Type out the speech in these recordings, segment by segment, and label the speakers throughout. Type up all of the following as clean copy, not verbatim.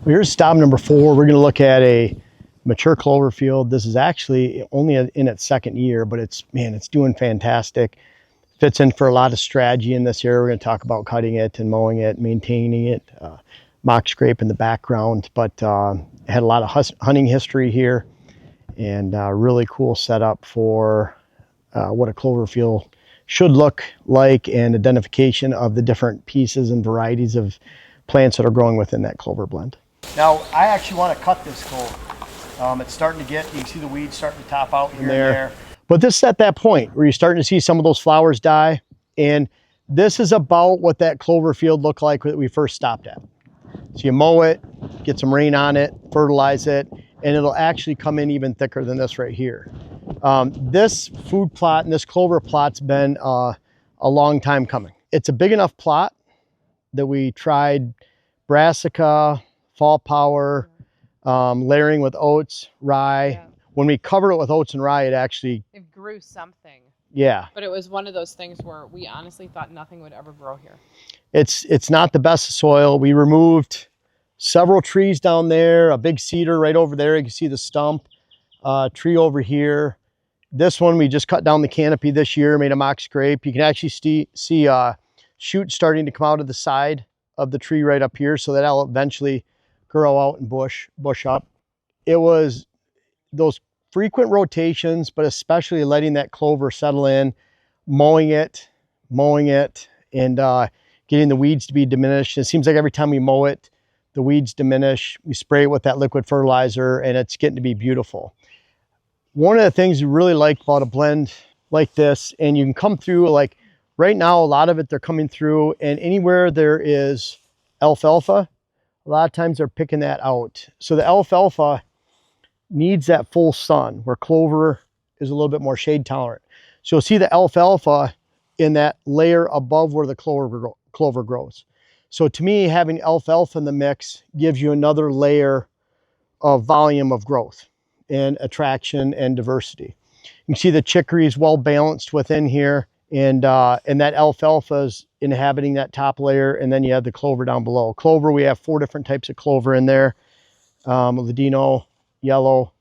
Speaker 1: Well, here's stop number 4. We're going to look at a mature clover field. This is actually only in its second year, but it's doing fantastic. Fits in for a lot of strategy in this area. We're going to talk about cutting it and mowing it, maintaining it, mock scrape in the background, but had a lot of hunting history here, and really cool setup for what a clover field should look like, and identification of the different pieces and varieties of plants that are growing within that clover blend. Now, I actually want to cut this clover. It's starting to get, you can see the weeds starting to top out here and there. But this is at that point where you're starting to see some of those flowers die. And this is about what that clover field looked like that we first stopped at. So you mow it, get some rain on it, fertilize it, and it'll actually come in even thicker than this right here. This food plot and this clover plot's been a long time coming. It's a big enough plot that we tried brassica, fall power, layering with oats, rye. Yeah. When we covered it with oats and rye, it
Speaker 2: grew something.
Speaker 1: Yeah.
Speaker 2: But it was one of those things where we honestly thought nothing would ever grow here.
Speaker 1: It's not the best soil. We removed several trees down there, a big cedar right over there. You can see the stump, tree over here. This one, we just cut down the canopy this year, made a mock scrape. You can actually see shoots starting to come out of the side of the tree right up here, so that'll eventually grow out and bush up. It was those frequent rotations, but especially letting that clover settle in, mowing it, and getting the weeds to be diminished. It seems like every time we mow it, the weeds diminish. We spray it with that liquid fertilizer, and it's getting to be beautiful. One of the things we really like about a blend like this, and you can come through, like right now, a lot of it, they're coming through, and anywhere there is alfalfa, a lot of times they're picking that out. So the alfalfa needs that full sun, where clover is a little bit more shade tolerant. So you'll see the alfalfa in that layer above where the clover grows. So to me, having alfalfa in the mix gives you another layer of volume of growth and attraction and diversity. You can see the chicory is well balanced within here, and that alfalfa is inhabiting that top layer, and then you have the clover down below. Clover, we have 4 different types of clover in there: Ladino, yellow,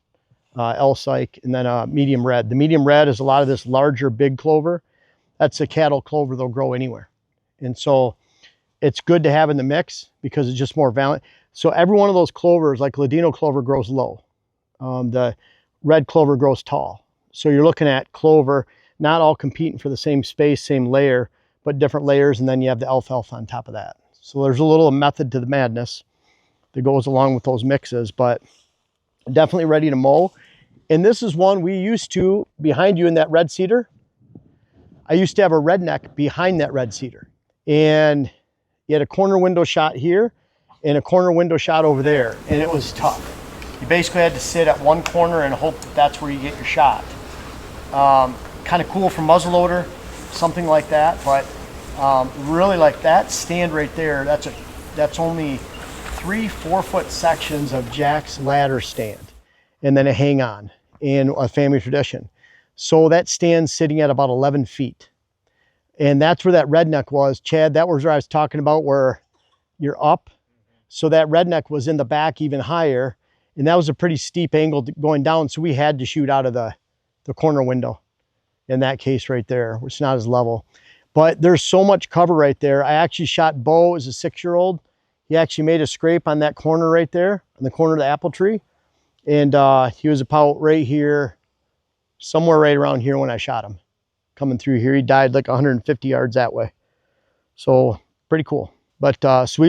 Speaker 1: Alsike, and then medium red. The medium red is a lot of this larger big clover. That's a cattle clover, they'll grow anywhere. And so it's good to have in the mix because it's just more valid. So every one of those clovers, like Ladino clover, grows low. The red clover grows tall. So you're looking at clover not all competing for the same space, same layer, but different layers, and then you have the alfalfa on top of that. So there's a little method to the madness that goes along with those mixes, but definitely ready to mow. And this is one we used to, behind you in that red cedar, I used to have a redneck behind that red cedar. And you had a corner window shot here and a corner window shot over there, and it was tough. You basically had to sit at one corner and hope that that's where you get your shot. Kind of cool for muzzleloader, something like that, but really like that stand right there, that's only 3 4-foot sections of Jack's ladder stand, and then a hang on in a family tradition. So that stand's sitting at about 11 feet. And that's where that redneck was. Chad, that was where I was talking about, where you're up. So that redneck was in the back even higher, and that was a pretty steep angle going down, so we had to shoot out of the corner window in that case right there, which is not as level. But there's so much cover right there. I actually shot Bo as a 6-year-old. He actually made a scrape on that corner right there, on the corner of the apple tree. And he was about right here, somewhere right around here when I shot him. Coming through here, he died like 150 yards that way. So pretty cool. But so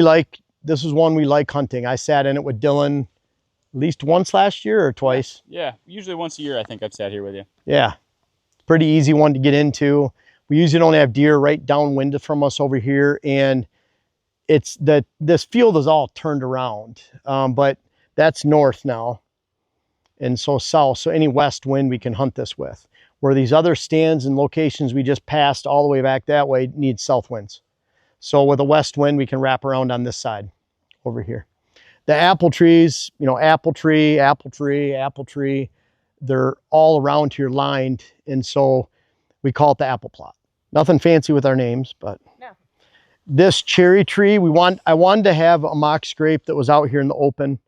Speaker 1: this is one we like hunting. I sat in it with Dylan at least once last year or twice.
Speaker 3: Yeah, usually once a year I think I've sat here with you.
Speaker 1: Yeah, pretty easy one to get into. We usually don't have deer right downwind from us over here, and it's that this field is all turned around, but that's north now, and so south. So any west wind we can hunt this with. Where these other stands and locations we just passed all the way back that way need south winds. So with a west wind, we can wrap around on this side over here. The apple trees, apple tree, they're all around here lined. And so we call it the apple plot. Nothing fancy with our names, but.
Speaker 2: No.
Speaker 1: This cherry tree, I wanted to have a mock scrape that was out here in the open.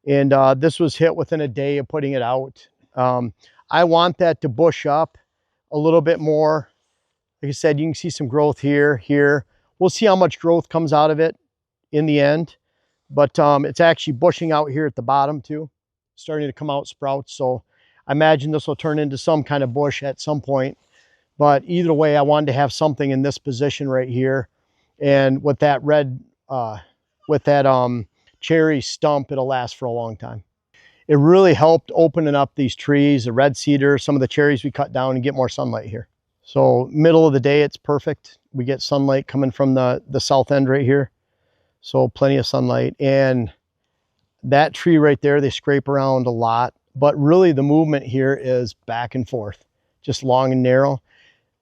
Speaker 1: And this was hit within a day of putting it out. I want that to bush up a little bit more. Like I said, you can see some growth here. We'll see how much growth comes out of it in the end. But it's actually bushing out here at the bottom too, starting to come out sprouts. So I imagine this will turn into some kind of bush at some point. But either way, I wanted to have something in this position right here. And with that cherry stump, it'll last for a long time. It really helped opening up these trees, the red cedar, some of the cherries we cut down, and get more sunlight here. So middle of the day, it's perfect. We get sunlight coming from the south end right here. So plenty of sunlight. And that tree right there, they scrape around a lot. But really the movement here is back and forth, just long and narrow.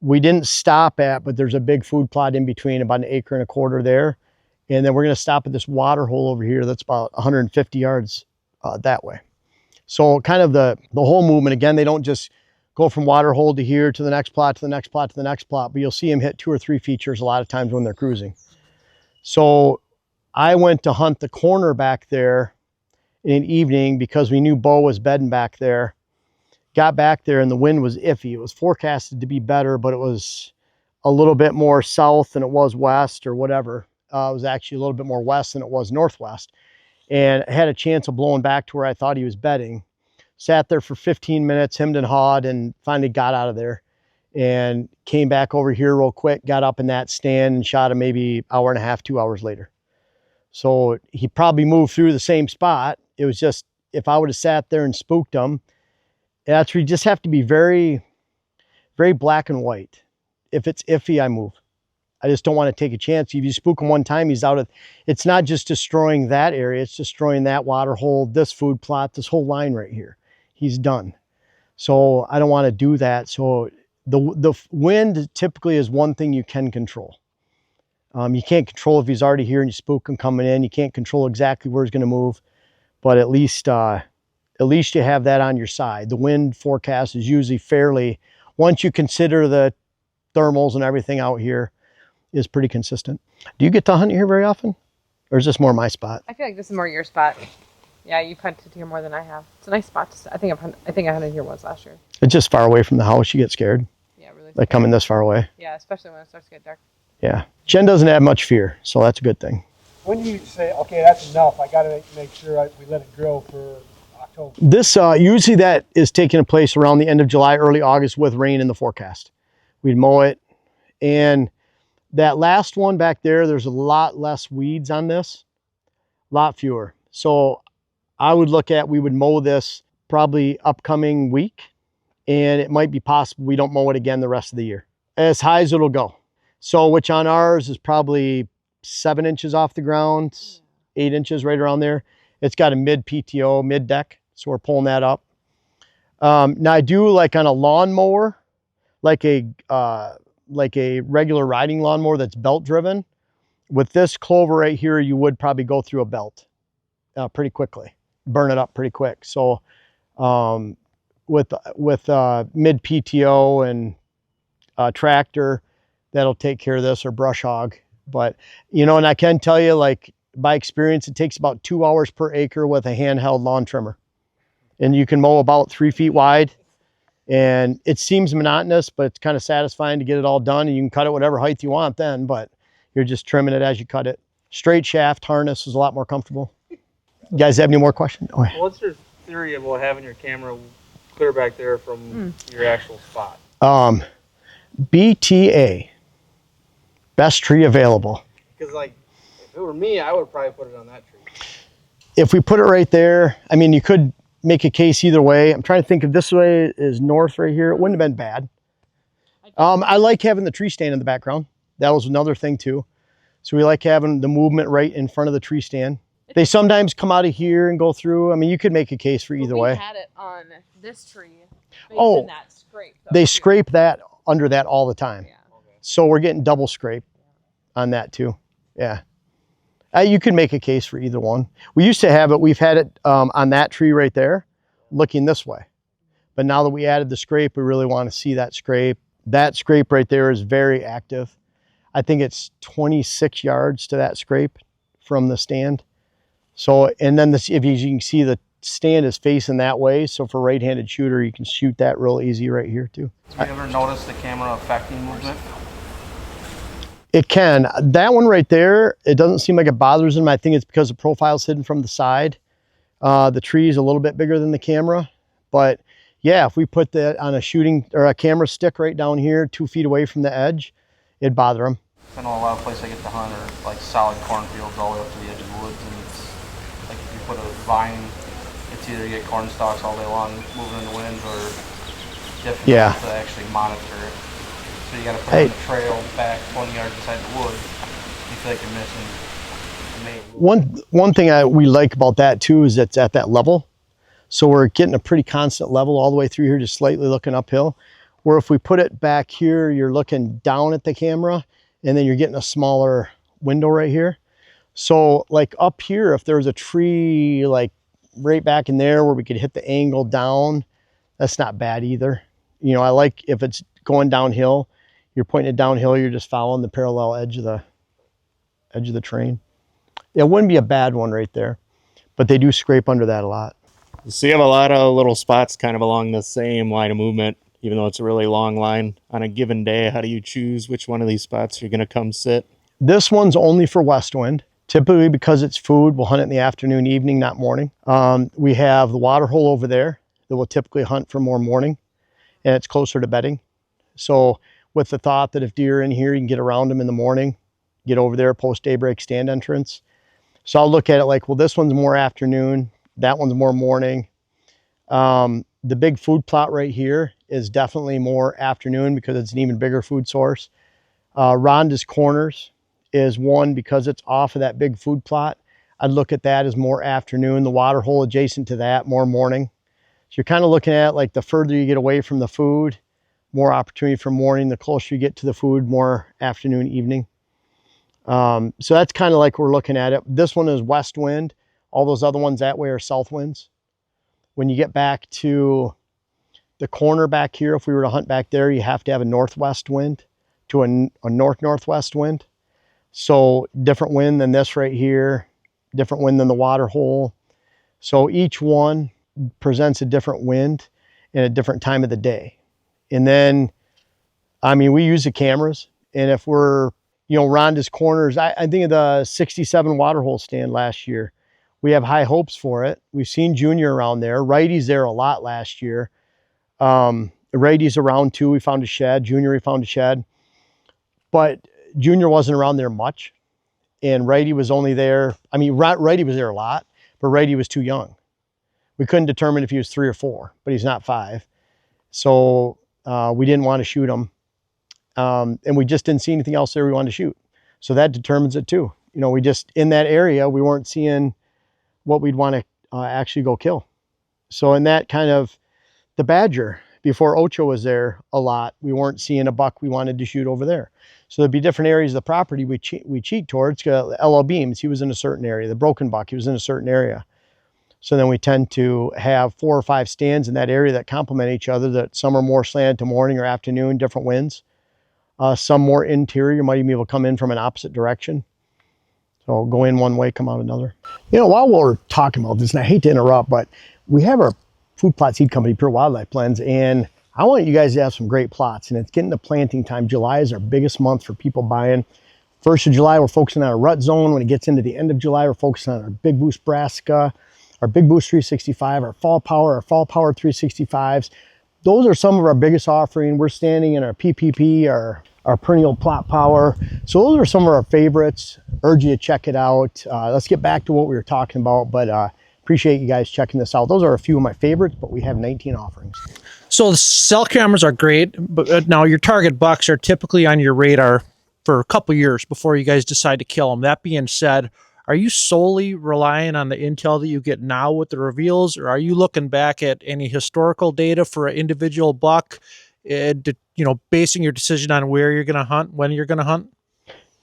Speaker 1: We didn't stop but there's a big food plot in between, about 1.25 acres there. And then we're going to stop at this water hole over here that's about 150 yards that way. So kind of the whole movement, again, they don't just go from water hole to here to the next plot, to the next plot, to the next plot, but you'll see them hit 2 or 3 features a lot of times when they're cruising. So I went to hunt the corner back there in the evening because we knew Bo was bedding back there. Got back there and the wind was iffy. It was forecasted to be better, but it was a little bit more south than it was west or whatever. It was actually a little bit more west than it was northwest. And I had a chance of blowing back to where I thought he was bedding. Sat there for 15 minutes, hemmed and hawed, and finally got out of there and came back over here real quick, got up in that stand and shot him maybe 1.5 hours, 2 hours later. So he probably moved through the same spot. It was just, if I would have sat there and spooked him, that's where you just have to be very, very black and white. If it's iffy, I move. I just don't want to take a chance. If you spook him one time, he's out of, it's not just destroying that area, it's destroying that water hole, this food plot, this whole line right here. He's done. So I don't want to do that. So the wind typically is one thing you can control. You can't control if he's already here and you spook him coming in. You can't control exactly where he's going to move, but at least you have that on your side. The wind forecast is usually fairly, once you consider the thermals and everything out here, is pretty consistent. Do you get to hunt here very often? Or is this more my spot?
Speaker 2: I feel like this is more your spot. Yeah, you've hunted here more than I have. It's a nice spot to, I think I hunted here once last year.
Speaker 1: It's just far away from the house. You get scared.
Speaker 2: Yeah, really.
Speaker 1: Like coming this far away.
Speaker 2: Yeah, especially when it starts to get dark.
Speaker 1: Yeah. Jen doesn't have much fear, so that's a good thing.
Speaker 4: When do you say, okay, that's enough, I got to make sure we let it grow for October?
Speaker 1: This, usually that is taking place around the end of July, early August with rain in the forecast. We'd mow it. And that last one back there, there's a lot less weeds on this, a lot fewer. So I would look at, we would mow this probably upcoming week, and it might be possible we don't mow it again the rest of the year. As high as it'll go. So which on ours is probably 7 inches off the ground, 8 inches right around there. It's got a mid PTO, mid deck. So we're pulling that up. Now I do like on a lawnmower, like a regular riding lawnmower that's belt driven. With this Clover right here, you would probably go through a belt pretty quickly, burn it up pretty quick. So with mid PTO and tractor, that'll take care of this, or brush hog. But, you know, and I can tell you, like, by experience, it takes about 2 hours per acre with a handheld lawn trimmer. And you can mow about 3 feet wide. And it seems monotonous, but it's kind of satisfying to get it all done. And you can cut it whatever height you want then, but you're just trimming it as you cut it. Straight shaft harness is a lot more comfortable. You guys have any more questions? Oh, yeah.
Speaker 4: What's your theory about having your camera clear back there from your actual spot?
Speaker 1: BTA, best tree available.
Speaker 4: Because, like, if it were me, I would probably put it on that tree.
Speaker 1: If we put it right there, I mean, you could make a case either way. I'm trying to think if this way is north right here. It wouldn't have been bad. I like having the tree stand in the background. That was another thing too. So we like having the movement right in front of the tree stand. They sometimes come out of here and go through. I mean, you could make a case for either way.
Speaker 2: We had it on this tree. Oh, that scrape.
Speaker 1: They scrape that under that all the time.
Speaker 2: Yeah.
Speaker 1: So we're getting double scrape on that too. Yeah. You can make a case for either one. We used to have it, we've had it on that tree right there, looking this way. But now that we added the scrape, we really want to see that scrape. That scrape right there is very active. I think it's 26 yards to that scrape from the stand. So, and then this, if you can see, the stand is facing that way. So for right-handed shooter, you can shoot that real easy right here too.
Speaker 5: Have you ever noticed the camera affecting movement?
Speaker 1: It can. That one right there, it doesn't seem like it bothers him. I think it's because the profile's hidden from the side. The tree is a little bit bigger than the camera. But yeah, if we put that on a shooting or a camera stick right down here, 2 feet away from the edge, it'd bother him.
Speaker 5: I know a lot of places I get to hunt are like solid cornfields all the way up to the edge of the woods, and it's like if you put a vine, it's either you get corn stalks all day long moving in the wind, or difficult to actually monitor it. So you got to put it on the trail back 20 yards inside the woods. You feel like you're missing the main.
Speaker 1: One thing we like about that too is it's at that level. So we're getting a pretty constant level all the way through here, just slightly looking uphill. Where if we put it back here, you're looking down at the camera, and then you're getting a smaller window right here. So like up here, if there's a tree like right back in there where we could hit the angle down, that's not bad either. You know, I like if it's going downhill, you're pointing it downhill, you're just following the parallel edge of the terrain. It wouldn't be a bad one right there, but they do scrape under that a lot.
Speaker 6: So you have a lot of little spots kind of along the same line of movement, even though it's a really long line. On a given day, how do you choose which one of these spots you're going to come sit?
Speaker 1: This one's only for west wind. Typically, because it's food, we'll hunt it in the afternoon, evening, not morning. We have the water hole over there that we'll typically hunt for more morning, and it's closer to bedding. So with the thought that if deer are in here, you can get around them in the morning, get over there post daybreak stand entrance. So I'll look at it like, well, this one's more afternoon, that one's more morning. The big food plot right here is definitely more afternoon because it's an even bigger food source. Rhonda's Corners is one because it's off of that big food plot. I'd look at that as more afternoon. The water hole adjacent to that, more morning. So you're kind of looking at like the further you get away from the food, more opportunity for morning. The closer you get to the food, more afternoon, evening. So that's kind of like we're looking at it. This one is west wind. All those other ones that way are south winds. When you get back to the corner back here, if we were to hunt back there, you have to have a northwest wind to a north-northwest wind. So different wind than this right here, different wind than the water hole. So each one presents a different wind and a different time of the day. And then, I mean, we use the cameras, and if we're, you know, Rhonda's Corners, I think of the 67 water hole stand last year. We have high hopes for it. We've seen Junior around there. Righty's there a lot last year. Righty's around too. We found a shed. Junior, we found a shed. But Junior wasn't around there much. And Righty was only there. I mean, Righty was there a lot, but Righty was too young. We couldn't determine if he was 3 or 4, but he's not 5. So we didn't want to shoot him. And we just didn't see anything else there we wanted to shoot. So that determines it too. You know, we just, in that area, we weren't seeing what we'd want to actually go kill. So in that kind of, the badger, before Ocho was there a lot, we weren't seeing a buck we wanted to shoot over there. So there'd be different areas of the property we cheat towards. LL Beams, he was in a certain area. The broken buck, he was in a certain area. So then we tend to have 4 or 5 stands in that area that complement each other, that some are more slanted to morning or afternoon, different winds. Some more interior, might even be able to come in from an opposite direction. So go in one way, come out another. You know, while we're talking about this, and I hate to interrupt, but we have our food plot seed company, Pure Wildlife Blends, and I want you guys to have some great plots, and it's getting to planting time. July is our biggest month for people buying. 1st of July, we're focusing on our rut zone. When it gets into the end of July, we're focusing on our Big Boost Brassica, our Big Boost 365, our Fall Power 365s. Those are some of our biggest offering. We're standing in our PPP, our perennial plot power. So those are some of our favorites. Urge you to check it out. Let's get back to what we were talking about, but appreciate you guys checking this out. Those are a few of my favorites, but we have 19 offerings.
Speaker 7: So the cell cameras are great, but now your target bucks are typically on your radar for a couple years before you guys decide to kill them. That being said, are you solely relying on the intel that you get now with the reveals, or are you looking back at any historical data for an individual buck, basing your decision on where you're going to hunt, when you're going to hunt?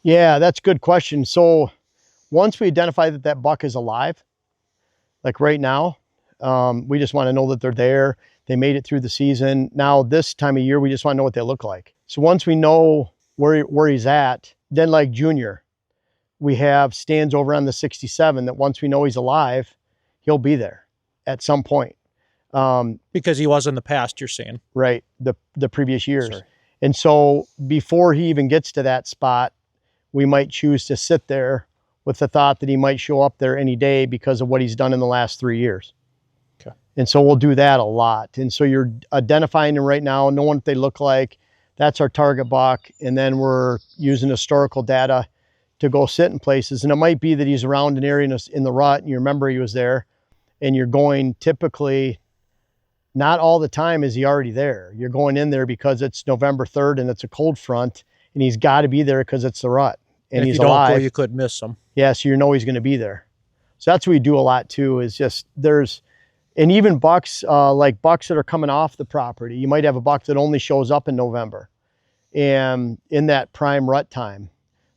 Speaker 1: Yeah, that's a good question. So once we identify that that buck is alive, like right now, we just want to know that they're there. They made it through the season. Now this time of year, we just want to know what they look like. So once we know where he's at, then like Junior, we have stands over on the 67 that once we know he's alive, he'll be there at some point.
Speaker 7: Because he was in the past, you're saying.
Speaker 1: Right, the previous years.
Speaker 7: Sorry.
Speaker 1: And so before he even gets to that spot, we might choose to sit there with the thought that he might show up there any day because of what he's done in the last 3 years.
Speaker 7: Okay.
Speaker 1: And so we'll do that a lot. And so you're identifying them right now, knowing what they look like. That's our target buck. And then we're using historical data to go sit in places. And it might be that he's around an area in the rut and you remember he was there, and you're going typically, not all the time is he already there. You're going in there because it's November 3rd and it's a cold front and he's got to be there because it's the rut and
Speaker 7: if
Speaker 1: he's
Speaker 7: you don't
Speaker 1: alive.
Speaker 7: go, you could miss him.
Speaker 1: Yeah, so you know he's going to be there. So that's what we do a lot too, is just and even bucks, like bucks that are coming off the property. You might have a buck that only shows up in November and in that prime rut time.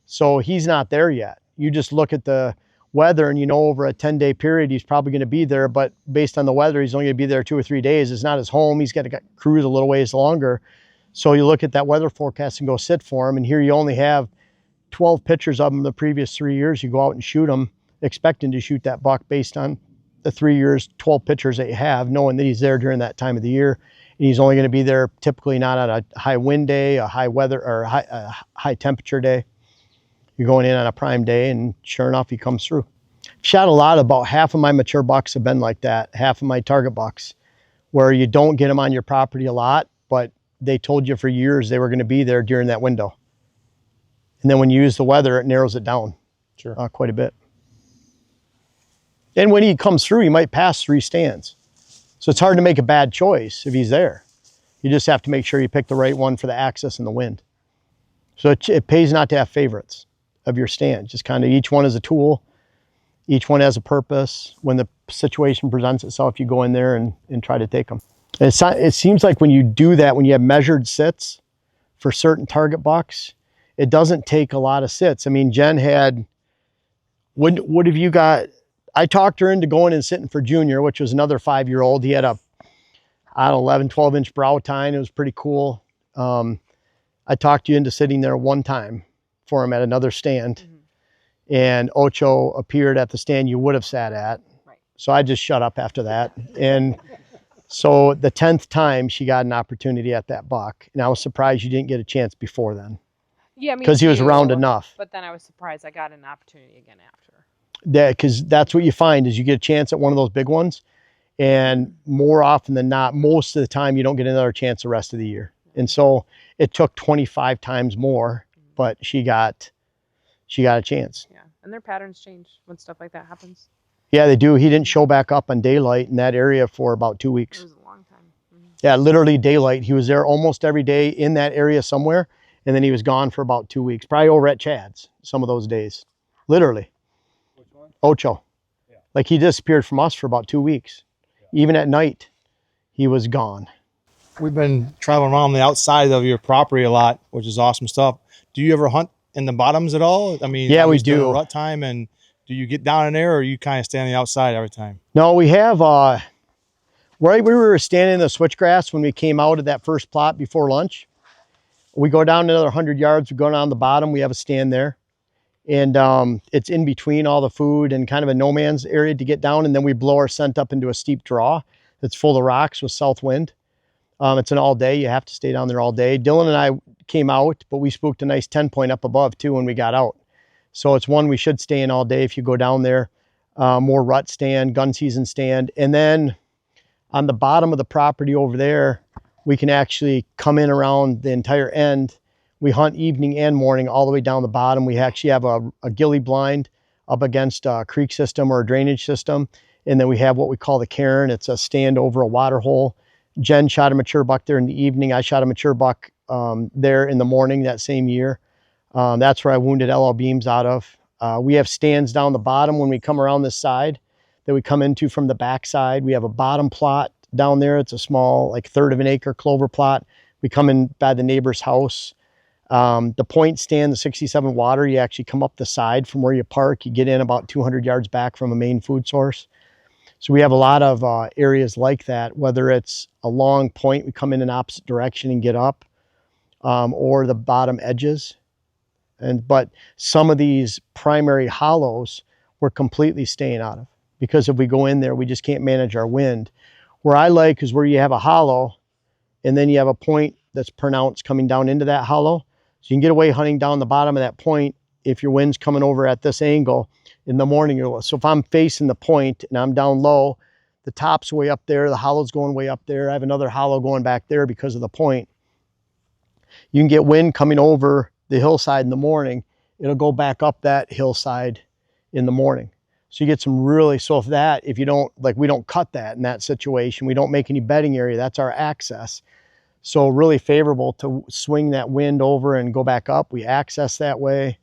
Speaker 1: So he's not there yet. You just look at the weather and you know over a 10-day period he's probably going to be there, but based on the weather he's only going to be there 2 or 3 days. It's not his home. He's got to cruise a little ways longer. So you look at that weather forecast and go sit for him, and here you only have 12 pictures of him the previous 3 years. You go out and shoot him expecting to shoot that buck based on the 3 years 12 pictures that you have, knowing that he's there during that time of the year, and he's only going to be there typically not on a high wind day, a high weather or high temperature day. You're going in on a prime day, and sure enough, he comes through. Shot a lot. About half of my mature bucks have been like that. Half of my target bucks, where you don't get them on your property a lot, but they told you for years they were going to be there during that window. And then when you use the weather, it narrows it down quite a bit. And when he comes through, he might pass 3 stands. So it's hard to make a bad choice if he's there. You just have to make sure you pick the right one for the axis and the wind. So it pays not to have favorites of your stand. Just kind of each one is a tool. Each one has a purpose. When the situation presents itself, you go in there and try to take them. And it seems like when you do that, when you have measured sits for certain target bucks, it doesn't take a lot of sits. I mean, Jen had, what have you got? I talked her into going and sitting for Junior, which was another 5-year-old. He had a, I don't know, 11, 12 inch brow tine. It was pretty cool. I talked you into sitting there one time for him at another stand. And Ocho appeared at the stand you would have sat at.
Speaker 2: Right.
Speaker 1: So I just shut up after that. And so the 10th time she got an opportunity at that buck. And I was surprised you didn't get a chance before then.
Speaker 2: Yeah,
Speaker 1: because he was around enough.
Speaker 2: But then I was surprised I got an opportunity again after.
Speaker 1: Because that's what you find is you get a chance at one of those big ones. And more often than not, most of the time you don't get another chance the rest of the year. And so it took 25 times more, but she got a chance.
Speaker 2: Yeah, and their patterns change when stuff like that happens.
Speaker 1: Yeah, they do. He didn't show back up on daylight in that area for about 2 weeks.
Speaker 2: It was a long time.
Speaker 1: Yeah, literally daylight. He was there almost every day in that area somewhere, and then he was gone for about 2 weeks, probably over at Chad's some of those days. Literally.
Speaker 4: Which one?
Speaker 1: Ocho.
Speaker 4: Yeah.
Speaker 1: Like he disappeared from us for about 2 weeks. Yeah. Even at night, he was gone.
Speaker 8: We've been traveling around the outside of your property a lot, which is awesome stuff. Do you ever hunt in the bottoms at all? I mean,
Speaker 1: yeah, we
Speaker 8: during
Speaker 1: do.
Speaker 8: Rut time, and do you get down in there, or you kind of stay on the outside every time?
Speaker 1: No, we have. Right, we were standing in the switchgrass when we came out of that first plot before lunch. We go down another 100 yards. We go down the bottom. We have a stand there, and it's in between all the food and kind of a no man's area to get down. And then we blow our scent up into a steep draw that's full of rocks with south wind. It's an all day. You have to stay down there all day. Dylan and I came out, but we spooked a nice 10 point up above too when we got out. So it's one we should stay in all day if you go down there. More rut stand, gun season stand. And then on the bottom of the property over there, we can actually come in around the entire end. We hunt evening and morning all the way down the bottom. We actually have a ghillie blind up against a creek system or a drainage system. And then we have what we call the cairn. It's a stand over a water hole. Jen shot a mature buck there in the evening. I shot a mature buck there in the morning that same year. That's where I wounded LL beams out of. We have stands down the bottom when we come around this side that we come into from the back side. We have a bottom plot down there. It's a small, like 1/3 of an acre clover plot. We come in by the neighbor's house. The point stand, the 67 water, you actually come up the side from where you park. You get in about 200 yards back from a main food source. So we have a lot of areas like that, whether it's a long point, we come in an opposite direction and get up, or the bottom edges. But some of these primary hollows we're completely staying out of, because if we go in there, we just can't manage our wind. Where I like is where you have a hollow and then you have a point that's pronounced coming down into that hollow. So you can get away hunting down the bottom of that point if your wind's coming over at this angle in the morning. So if I'm facing the point and I'm down low, the top's way up there, the hollow's going way up there. I have another hollow going back there because of the point. You can get wind coming over the hillside in the morning. It'll go back up that hillside in the morning. So you get some really, so if you don't, like we don't cut that in that situation, we don't make any bedding area, that's our access. So really favorable to swing that wind over and go back up. We access that way.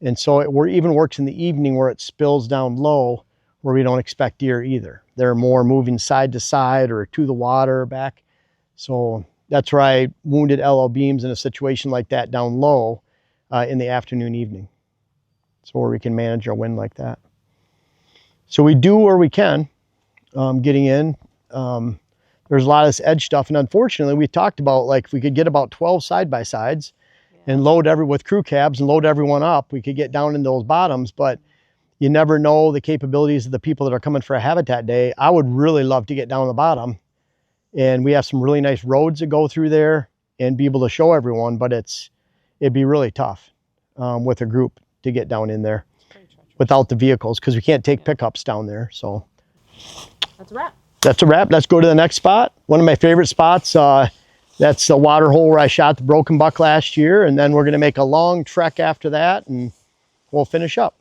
Speaker 1: And so it even works in the evening where it spills down low where we don't expect deer either. They're more moving side to side or to the water or back. So that's where I wounded LO beams in a situation like that down low in the afternoon, evening. So where we can manage our wind like that. So we do where we can getting in. There's a lot of this edge stuff. And unfortunately, we talked about, like, if we could get about 12 side-by-sides and load with crew cabs and load everyone up, we could get down into those bottoms. But you never know the capabilities of the people that are coming for a habitat day. I would really love to get down the bottom. And we have some really nice roads that go through there and be able to show everyone. But it'd be really tough with a group to get down in there without the vehicles, because we can't take pickups down there. So
Speaker 2: That's a wrap.
Speaker 1: That's a wrap. Let's go to the next spot. One of my favorite spots. That's the water hole where I shot the broken buck last year. And then we're going to make a long trek after that and we'll finish up.